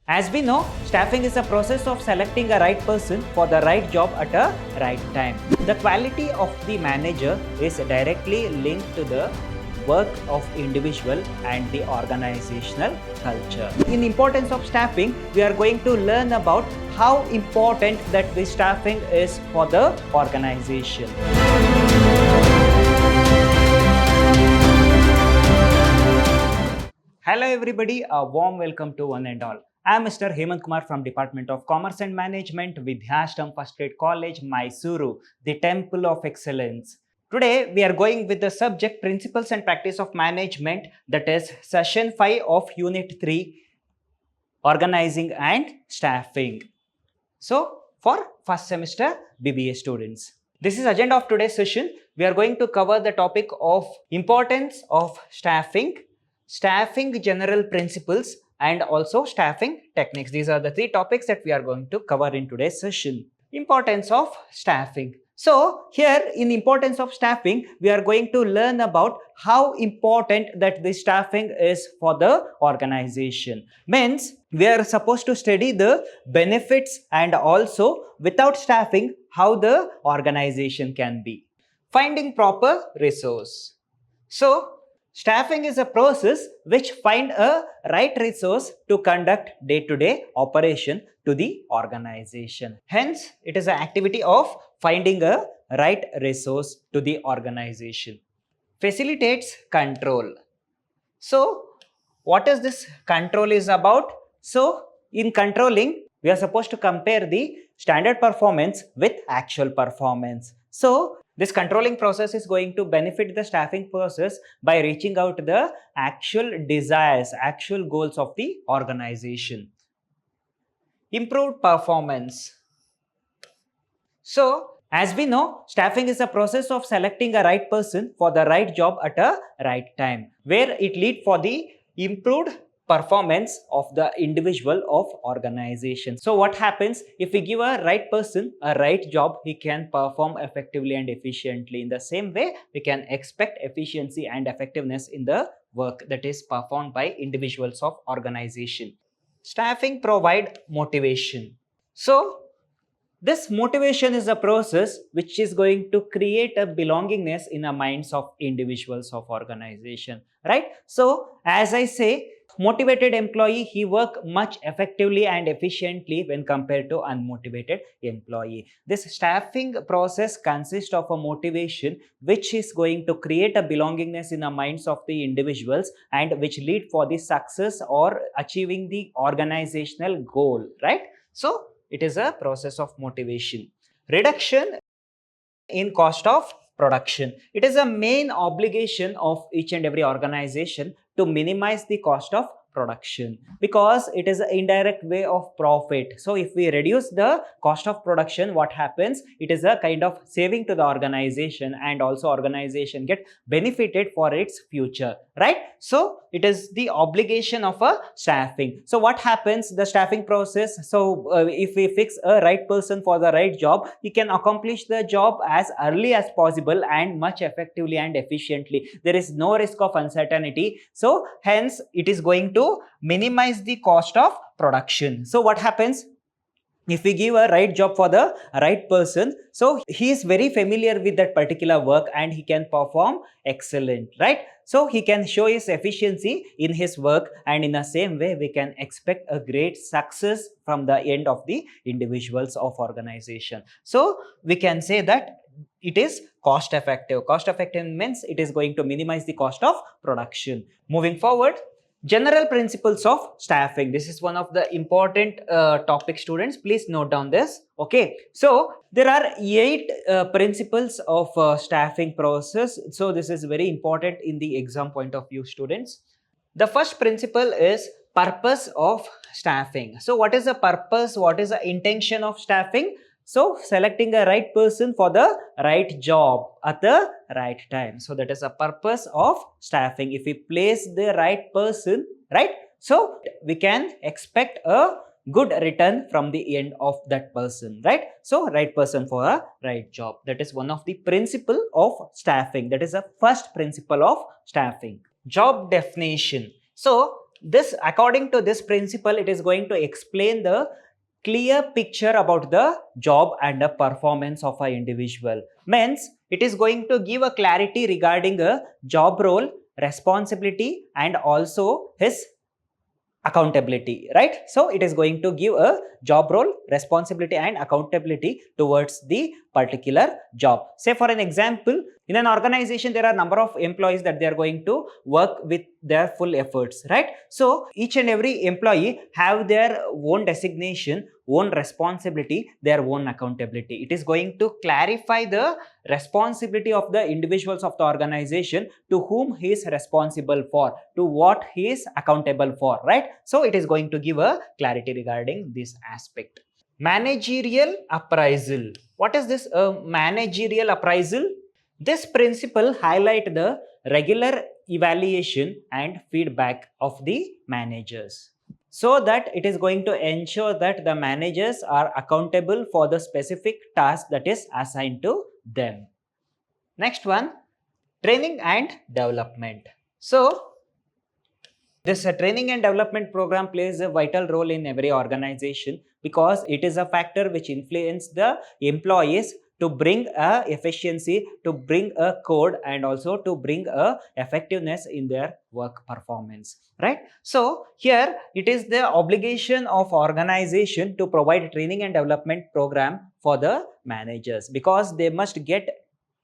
As we know, staffing is a process of selecting a right person for the right job at a right time. The quality of the manager is directly linked to the work of individual and the organizational culture. In importance of staffing, we are going to learn about how important that the staffing is for the organization. Hello everybody, a warm welcome to one and all. I am Mr. Hemant Kumar from Department of Commerce and Management, Vidhyaashram First Grade College, MYSURU, the Temple of Excellence. Today we are going with the subject Principles and Practice of Management, that is Session 5 of Unit 3, Organizing and Staffing. So for first semester BBA students. This is agenda of today's session. We are going to cover the topic of importance of staffing, staffing general principles, and also staffing techniques. These are the three topics that we are going to cover in today's session. Importance of staffing. So here in importance of staffing, we are going to learn about how important that the staffing is for the organization. Means we are supposed to study the benefits and also without staffing how the organization can be. Finding proper resource. So staffing is a process which find a right resource to conduct day-to-day operation to the organization. Hence, it is an activity of finding a right resource to the organization. Facilitates control. So, what is this control is about? So, in controlling, we are supposed to compare the standard performance with actual performance. So, this controlling process is going to benefit the staffing process by reaching out to the actual desires, actual goals of the organization. Improved performance. So, as we know, staffing is a process of selecting a right person for the right job at a right time, where it leads for the improved performance of the individual of organization. So what happens if we give a right person a right job, he can perform effectively and efficiently. In the same way, we can expect efficiency and effectiveness in the work that is performed by individuals of organization. Staffing provide motivation. So this motivation is a process which is going to create a belongingness in the minds of individuals of organization, right? So as I say, motivated employee, he work much effectively and efficiently when compared to unmotivated employee. This staffing process consists of a motivation which is going to create a belongingness in the minds of the individuals and which lead for the success or achieving the organizational goal, right? So it is a process of motivation. Reduction in cost of production. It is a main obligation of each and every organization to minimize the cost of production because it is an indirect way of profit. So if we reduce the cost of production, what happens? It is a kind of saving to the organization and also organization get benefited for its future, right? So it is the obligation of a staffing. So what happens? The staffing process. So if we fix a right person for the right job, he can accomplish the job as early as possible and much effectively and efficiently. There is no risk of uncertainty. So hence it is going to minimize the cost of production. So what happens? If we give a right job for the right person, so he is very familiar with that particular work and he can perform excellent, right? So he can show his efficiency in his work, and in the same way we can expect a great success from the end of the individuals of organization. So we can say that it is cost effective. Cost effective means it is going to minimize the cost of production. Moving forward, general principles of staffing. This is one of the important topic, students. Please note down this. Okay. So there are 8 principles of staffing process. So this is very important in the exam point of view, students. The first principle is purpose of staffing. So what is the purpose? What is the intention of staffing? So selecting a right person for the right job at the right time. So that is a purpose of staffing. If we place the right person, right, so we can expect a good return from the end of that person, right? So right person for a right job. That is one of the principle of staffing. That is the first principle of staffing. Job definition. So this, according to this principle, it is going to explain the clear picture about the job and the performance of an individual. Means it is going to give a clarity regarding a job role, responsibility, and also his accountability, right? So it is going to give a job role, responsibility, and accountability towards the particular job. Say for an example, in an organization there are number of employees that they are going to work with their full efforts, right? So each and every employee have their own designation, own responsibility, their own accountability. It is going to clarify the responsibility of the individuals of the organization, to whom he is responsible for, to what he is accountable for, right? So it is going to give a clarity regarding this aspect. Managerial appraisal. What is this managerial appraisal? This principle highlight the regular evaluation and feedback of the managers, so that it is going to ensure that the managers are accountable for the specific task that is assigned to them. Next one, training and development. So this training and development program plays a vital role in every organization, because it is a factor which influences the employees to bring a efficiency, to bring a code, and also to bring a effectiveness in their work performance, right? So here it is the obligation of organization to provide training and development program for the managers, because they must get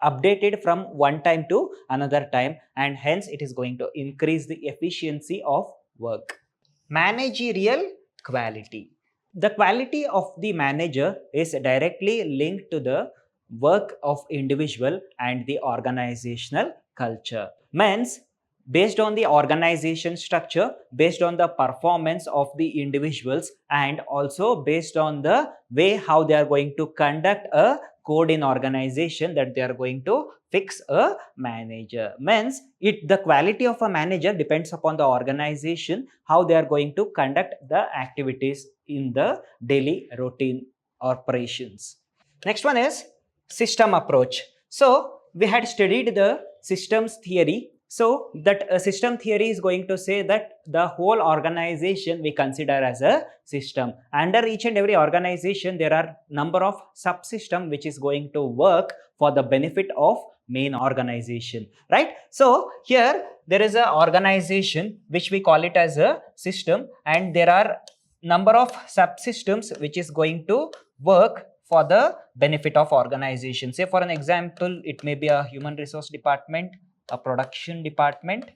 updated from one time to another time, and hence it is going to increase the efficiency of work. Managerial quality. The quality of the manager is directly linked to the work of individual and the organizational culture. Means based on the organization structure, based on the performance of the individuals, and also based on the way how they are going to conduct a code in organization, that they are going to fix a manager. Means the quality of a manager depends upon the organization, how they are going to conduct the activities in the daily routine operations. Next one is system approach. So we had studied the systems theory. So that system theory is going to say that the whole organization we consider as a system. Under each and every organization there are number of subsystem which is going to work for the benefit of main organization, right? So here there is a organization which we call it as a system, and there are number of subsystems which is going to work for the benefit of organization. Say for an example, it may be a human resource department, a production department,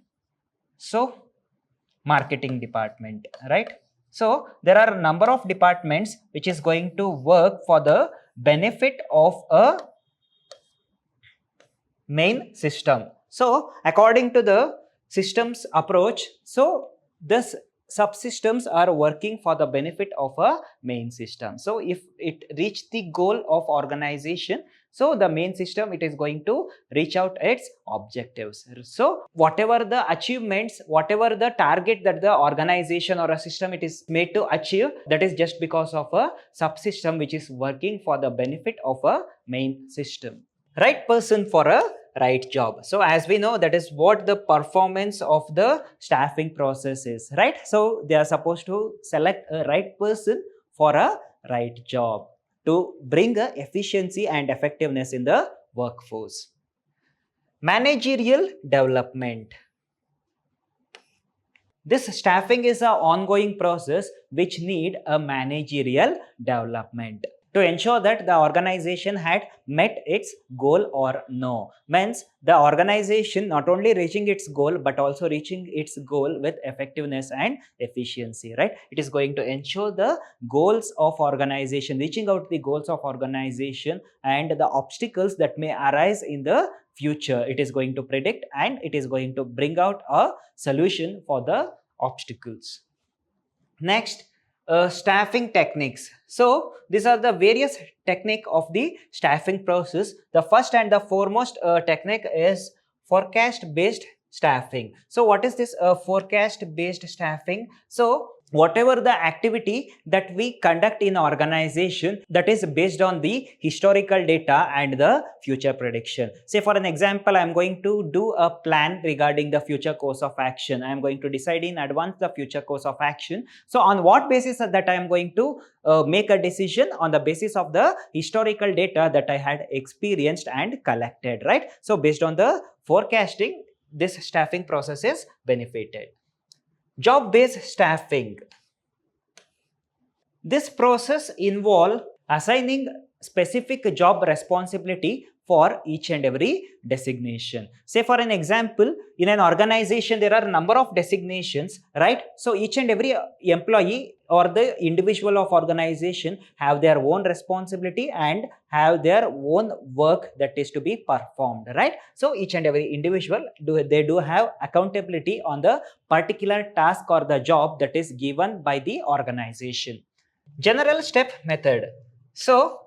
so marketing department, right? So there are a number of departments which is going to work for the benefit of a main system. So according to the systems approach, so this subsystems are working for the benefit of a main system. So if it reach the goal of organization, so the main system, it is going to reach out its objectives. So whatever the achievements, whatever the target that the organization or a system it is made to achieve, that is just because of a subsystem which is working for the benefit of a main system. Right person for a right job. So as we know, that is what the performance of the staffing process is, right? So they are supposed to select a right person for a right job to bring a efficiency and effectiveness in the workforce. Managerial development. This staffing is an ongoing process which need a managerial development to ensure that the organization had met its goal or no. Means the organization not only reaching its goal but also reaching its goal with effectiveness and efficiency, right? It is going to ensure the goals of organization, reaching out the goals of organization, and the obstacles that may arise in the future. It is going to predict, and it is going to bring out a solution for the obstacles. Next, staffing techniques. So these are the various technique of the staffing process. The first and the foremost technique is forecast based staffing. So what is this forecast based staffing? So whatever the activity that we conduct in organization, that is based on the historical data and the future prediction. Say for an example, I am going to do a plan regarding the future course of action. I am going to decide in advance the future course of action. So on what basis that I am going to make a decision? On the basis of the historical data that I had experienced and collected, right? So based on the forecasting, this staffing process is benefited. Job-based staffing. This process involves assigning specific job responsibility for each and every designation. Say for an example, in an organization there are a number of designations, right? So each and every employee or the individual of organization have their own responsibility and have their own work that is to be performed, right? So each and every individual do have accountability on the particular task or the job that is given by the organization. General step method. So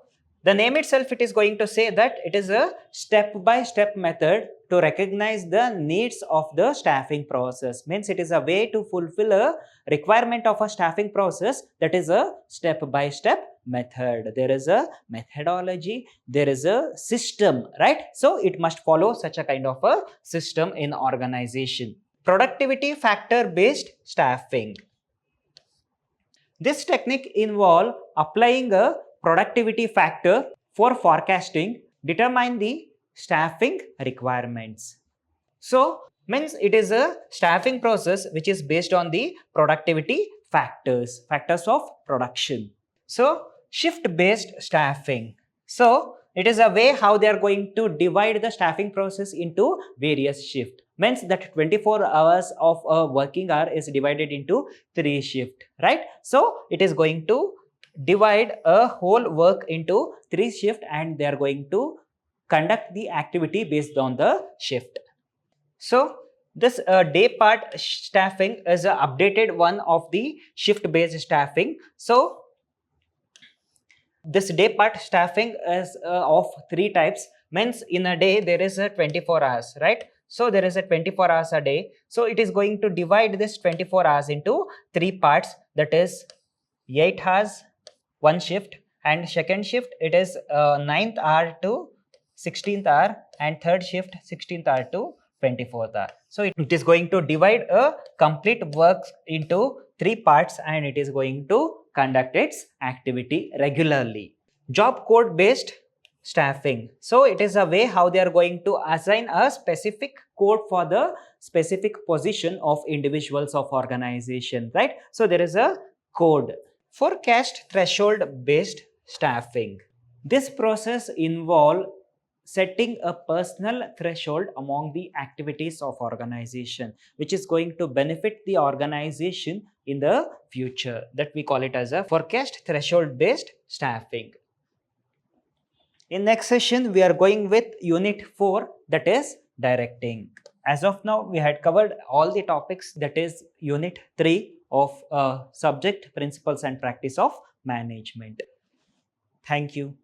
the name itself, it is going to say that it is a step-by-step method to recognize the needs of the staffing process. Means it is a way to fulfill a requirement of a staffing process, that is a step-by-step method. There is a methodology, there is a system, right? So it must follow such a kind of a system in organization. Productivity factor based staffing. This technique involves applying a productivity factor for forecasting, determine the staffing requirements. So, means it is a staffing process which is based on the productivity factors of production. So, shift-based staffing. So, it is a way how they are going to divide the staffing process into various shifts. Means that 24 hours of a working hour is divided into 3 shifts, right? So, it is going to divide a whole work into 3 shifts and they are going to conduct the activity based on the shift. So, this day part staffing is an updated one of the shift based staffing. So, this day part staffing is of 3 types. Means in a day there is a 24 hours, right? So there is a 24 hours a day. So it is going to divide this 24 hours into 3 parts, that is 8 hours, 1 shift, and second shift it is 9th hour to 16th hour, and third shift 16th hour to 24th hour. So it is going to divide a complete work into 3 parts and it is going to conduct its activity regularly. Job code based staffing. So it is a way how they are going to assign a specific code for the specific position of individuals of organization, right? So there is a code. Forecast threshold based staffing. This process involves setting a personal threshold among the activities of organization, which is going to benefit the organization in the future. That we call it as a forecast threshold based staffing. In next session, we are going with unit 4, that is directing. As of now, we had covered all the topics, that is unit 3 of subject principles and practice of management. Thank you.